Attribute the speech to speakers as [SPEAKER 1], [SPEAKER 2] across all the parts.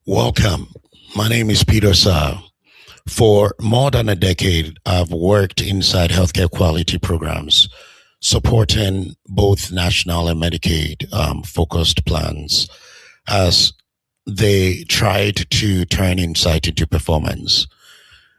[SPEAKER 1] Welcome. My name is Peter Sa. For more than a decade, I've worked inside healthcare quality programs, supporting both national and Medicaid focused plans as they tried to turn insight into performance.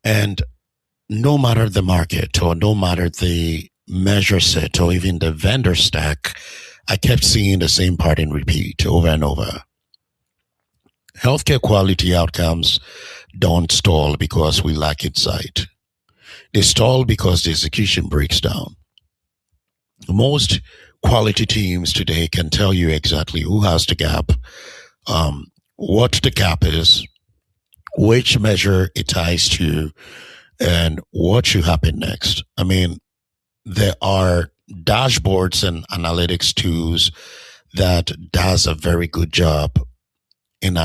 [SPEAKER 1] And no matter the market or no matter the measure set or even the vendor stack, I kept seeing the same pattern repeat over and over. Healthcare quality outcomes don't stall because we lack insight. They stall because the execution breaks down. Most quality teams today can tell you exactly who has the gap, what the gap is, which measure it ties to, and what should happen next. I mean, there are dashboards and analytics tools that does a very good job in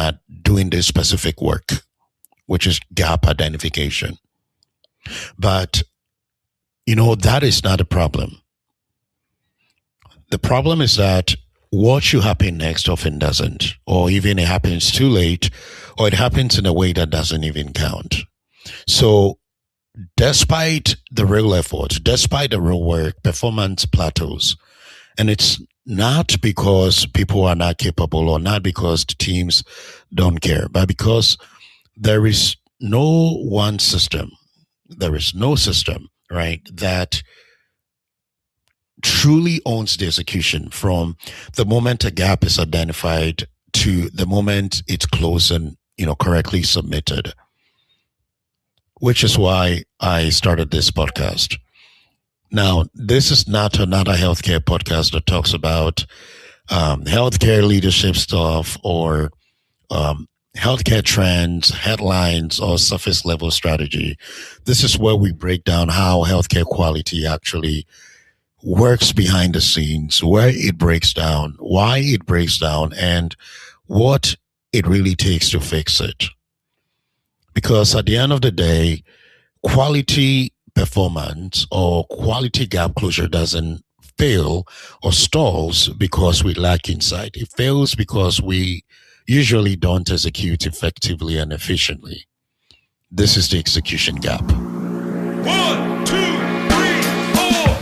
[SPEAKER 1] doing this specific work, which is gap identification. But, that is not a problem. The problem is that what should happen next often doesn't, or even it happens too late, or it happens in a way that doesn't even count. So, despite the real effort, despite the real work, performance plateaus. And it's not because people are not capable or not because the teams don't care, but because there is no one system, there is no system, right, that truly owns the execution from the moment a gap is identified to the moment it's closed and correctly submitted, which is why I started this podcast. Now, this is not another healthcare podcast that talks about healthcare leadership stuff or healthcare trends, headlines, or surface level strategy. This is where we break down how healthcare quality actually works behind the scenes, where it breaks down, why it breaks down, and what it really takes to fix it. Because at the end of the day, quality performance or quality gap closure doesn't fail or stalls because we lack insight. It fails because we usually don't execute effectively and efficiently. This is the execution gap.
[SPEAKER 2] One, two, three, four.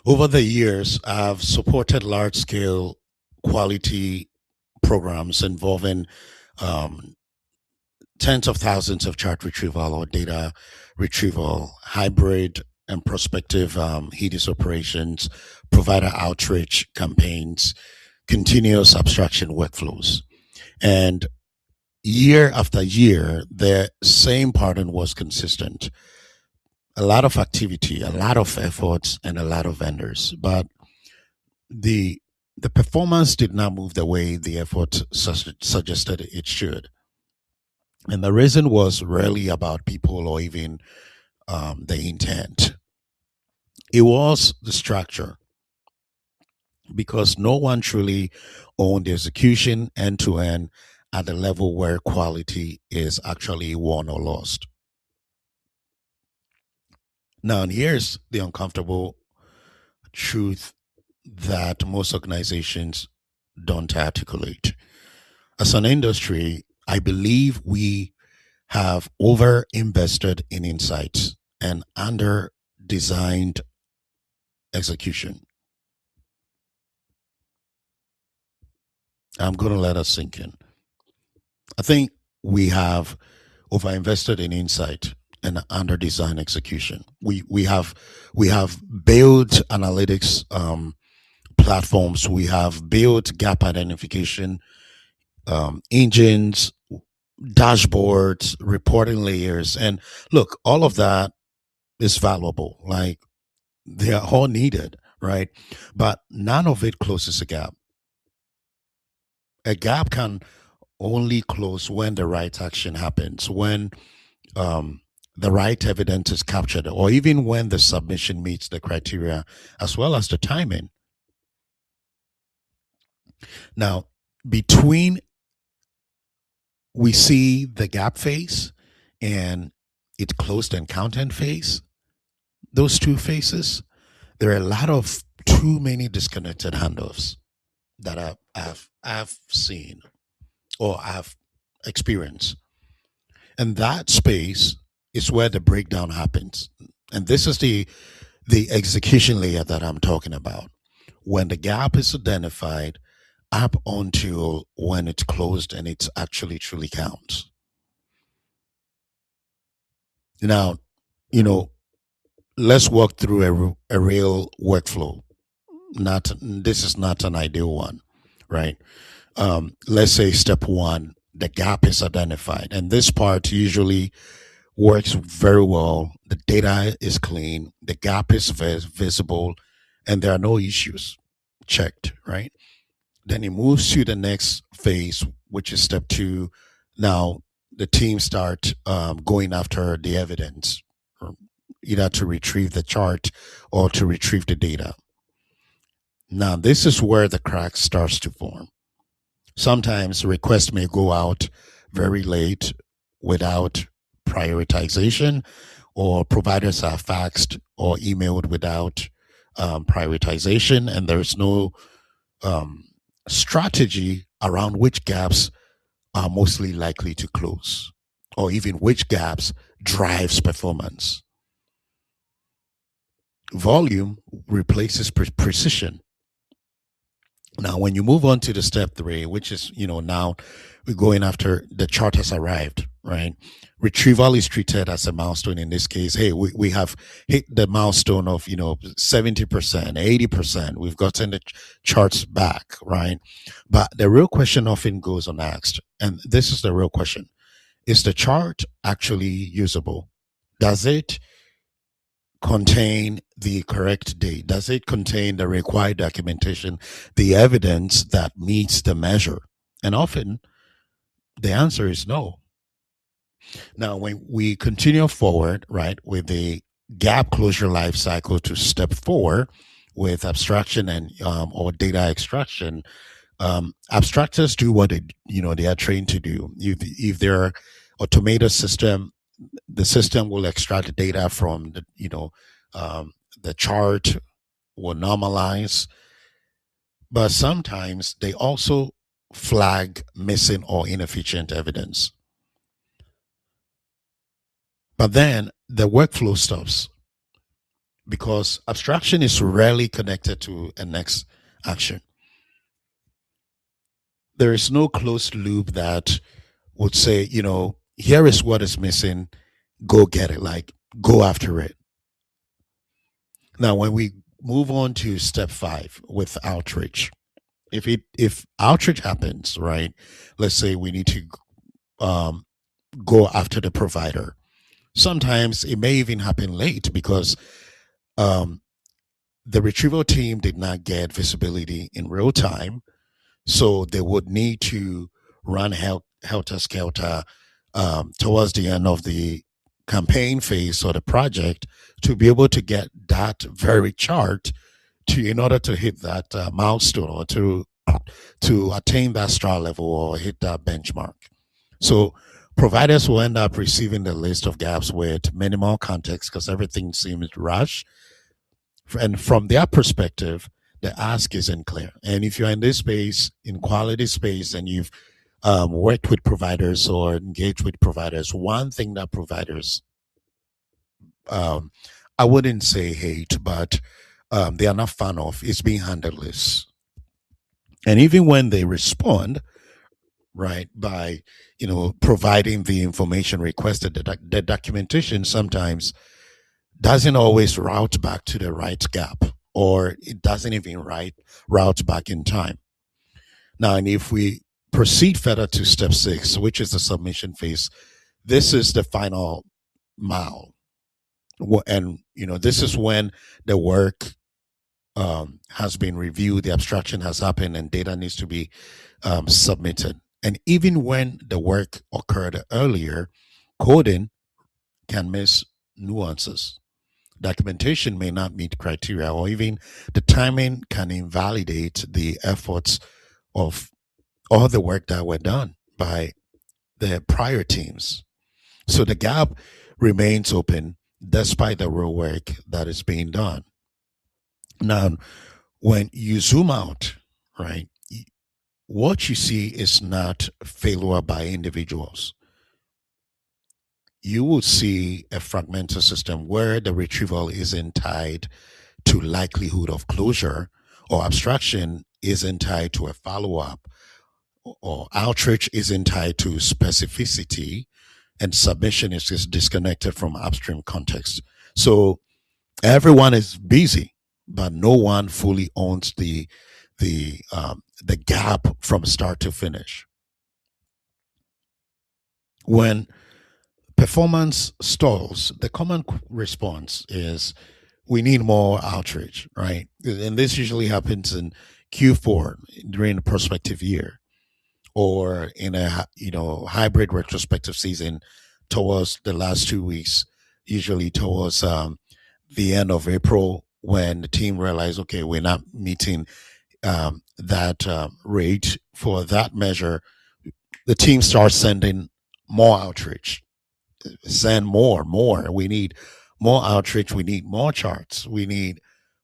[SPEAKER 1] Over the years, I've supported large scale quality programs involving um, tens of thousands of chart retrieval or data retrieval, hybrid and prospective HEDIS operations, provider outreach campaigns, continuous abstraction workflows. And year after year, the same pattern was consistent. A lot of activity, a lot of efforts, and a lot of vendors. But the the performance did not move the way the effort suggested it should. And the reason was rarely about people or even the intent. It was the structure because no one truly owned the execution end to end at the level where quality is actually won or lost. Now, and here's the uncomfortable truth that most organizations don't articulate. As an industry, I believe we have over invested in insights and under designed execution. I'm going to let us sink in. I think we have over invested in insight and under design execution. We have built analytics platforms. We have built gap identification engines, dashboards, reporting layers, and look, all of that is valuable. Like they are all needed, right? But none of it closes a gap. A gap can only close when the right action happens, when um, the right evidence is captured, or even when the submission meets the criteria as well as the timing. Now, between we see the gap phase and it closed and content phase, those two phases, there are a lot of too many disconnected handoffs that I've seen or I've experienced. And that space is where the breakdown happens. And this is the execution layer that I'm talking about. When the gap is identified, up until when it's closed and it's actually truly counts. Now, you know, let's walk through a real workflow. Not this is not an ideal one, right? Let's say step one, the gap is identified, and this part usually works very well. The data is clean, the gap is visible, and there are no issues checked, right? Then it moves to the next phase, which is step two. Now the team start going after the evidence, or either to retrieve the chart or to retrieve the data. Now this is where the crack starts to form. Sometimes requests may go out very late without prioritization, or providers are faxed or emailed without prioritization, and there's no um, strategy around which gaps are mostly likely to close, or even which gaps drives performance. Volume replaces precision. Now, when you move on to the step three, which is, now we're going after the chart has arrived, right? Retrieval is treated as a milestone in this case. Hey, we have hit the milestone of, 70%, 80%. We've gotten the charts back, right? But the real question often goes unasked. And this is the real question. Is the chart actually usable? Does it contain the correct date? Does it contain the required documentation, the evidence that meets the measure? And often the answer is no. Now, when we continue forward, right, with the gap closure life cycle to step four with abstraction and or data extraction, abstractors do what they are trained to do. If they're automated system, the system will extract the data from the chart, will normalize, but sometimes they also flag missing or inefficient evidence. But then the workflow stops because abstraction is rarely connected to a next action. There is no closed loop that would say, here is what is missing, go get it, like go after it. Now, when we move on to step five with outreach, if outreach happens, right? Let's say we need to um, go after the provider. Sometimes it may even happen late because um, the retrieval team did not get visibility in real time, so they would need to run helter skelter towards the end of the campaign phase or the project to be able to get that very chart to in order to hit that milestone or to attain that star level or hit that benchmark. So providers will end up receiving the list of gaps with minimal context because everything seems rushed. And from their perspective, the ask isn't clear. And if you're in this space, in quality space, and you've worked with providers or engaged with providers, one thing that providers, um, I wouldn't say hate, but they are not fan of is being handleless. And even when they respond, right, by providing the information requested, the documentation sometimes doesn't always route back to the right gap, or it doesn't even route back in time. Now, and if we proceed further to step six, which is the submission phase, this is the final mile. And, this is when the work has been reviewed, the abstraction has happened, and data needs to be submitted. And even when the work occurred earlier, coding can miss nuances. Documentation may not meet criteria, or even the timing can invalidate the efforts of all the work that were done by the prior teams. So the gap remains open despite the real work that is being done. Now, when you zoom out, right, what you see is not failure by individuals. You will see a fragmented system where the retrieval isn't tied to likelihood of closure, or abstraction isn't tied to a follow up, or outreach isn't tied to specificity, and submission is just disconnected from upstream context. So everyone is busy, but no one fully owns the gap from start to finish. When performance stalls, the common response is we need more outreach, right? And this usually happens in Q4 during the prospective year, or in a hybrid retrospective season towards the last 2 weeks, usually towards the end of April, when the team realized, okay, we're not meeting that rate for that measure. The team starts sending more outreach. Send more. We need more outreach. We need more charts. We need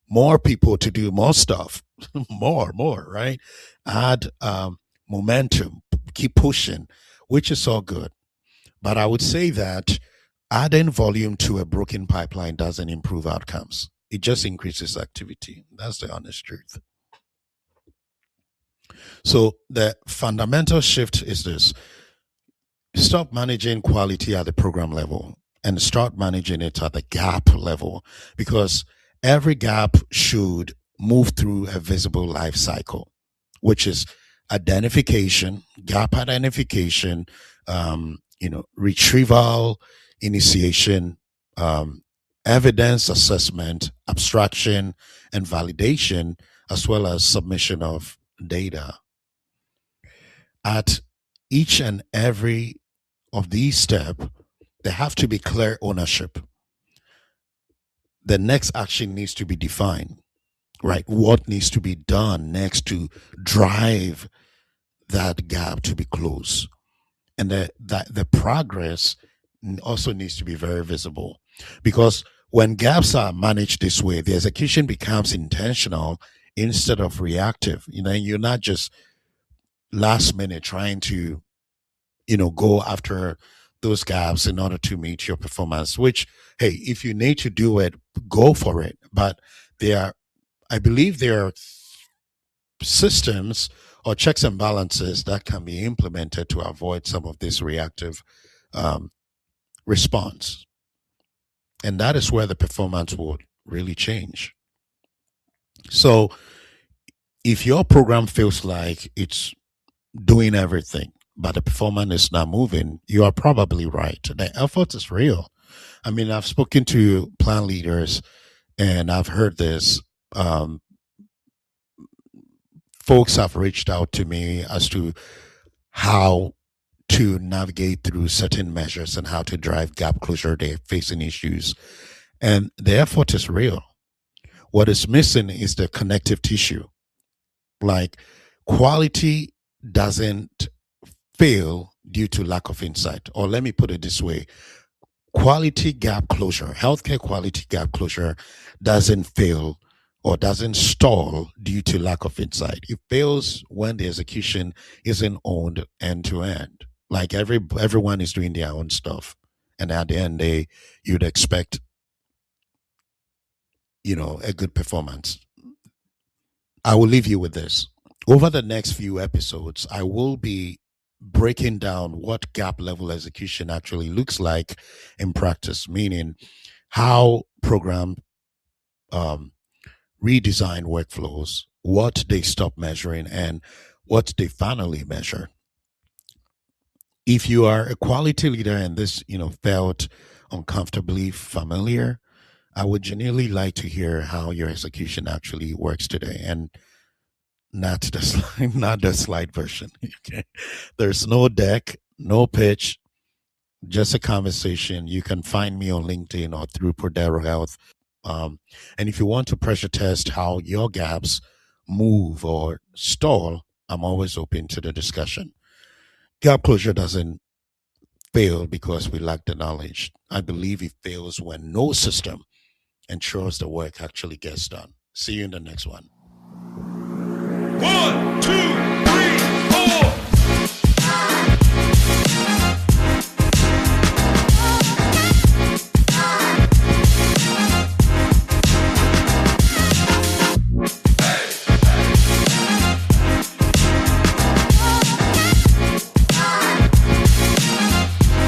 [SPEAKER 1] more people to do more stuff. more, right? Add momentum, keep pushing, which is all good. But I would say that adding volume to a broken pipeline doesn't improve outcomes. It just increases activity. That's the honest truth. So the fundamental shift is this: stop managing quality at the program level and start managing it at the gap level, because every gap should move through a visible life cycle, which is identification, gap identification, retrieval, initiation, evidence assessment, abstraction, and validation, as well as submission of data. At each and every of these steps, there have to be clear ownership. The next action needs to be defined, right? What needs to be done next to drive that gap to be closed? And the progress also needs to be very visible, because when gaps are managed this way, the execution becomes intentional instead of reactive. You're not just last minute trying to go after those gaps in order to meet your performance, which, hey, if you need to do it, go for it. But I believe there are systems or checks and balances that can be implemented to avoid some of this reactive um, response. And that is where the performance will really change. So if your program feels like it's doing everything, but the performance is not moving, you are probably right. The effort is real. I mean, I've spoken to plan leaders and I've heard this. Folks have reached out to me as to how to navigate through certain measures and how to drive gap closure. They're facing issues, and the effort is real. What is missing is the connective tissue. Like, quality doesn't fail due to lack of insight. Or let me put it this way: quality gap closure, healthcare quality gap closure doesn't fail or doesn't stall due to lack of insight. It fails when the execution isn't owned end to end. Like everyone is doing their own stuff. And at the end they you'd expect, a good performance. I will leave you with this. Over the next few episodes, I will be breaking down what gap level execution actually looks like in practice, meaning how program um, redesign workflows, what they stop measuring, and what they finally measure. If you are a quality leader and this, felt uncomfortably familiar, I would genuinely like to hear how your execution actually works today, and not the slide, not the slide version. Okay, there's no deck, no pitch, just a conversation. You can find me on LinkedIn or through Prodero Health. And if you want to pressure test how your gaps move or stall, I'm always open to the discussion. Gap closure doesn't fail because we lack the knowledge. I believe it fails when no system ensures the work actually gets done. See you in the next one.
[SPEAKER 2] 1, 2,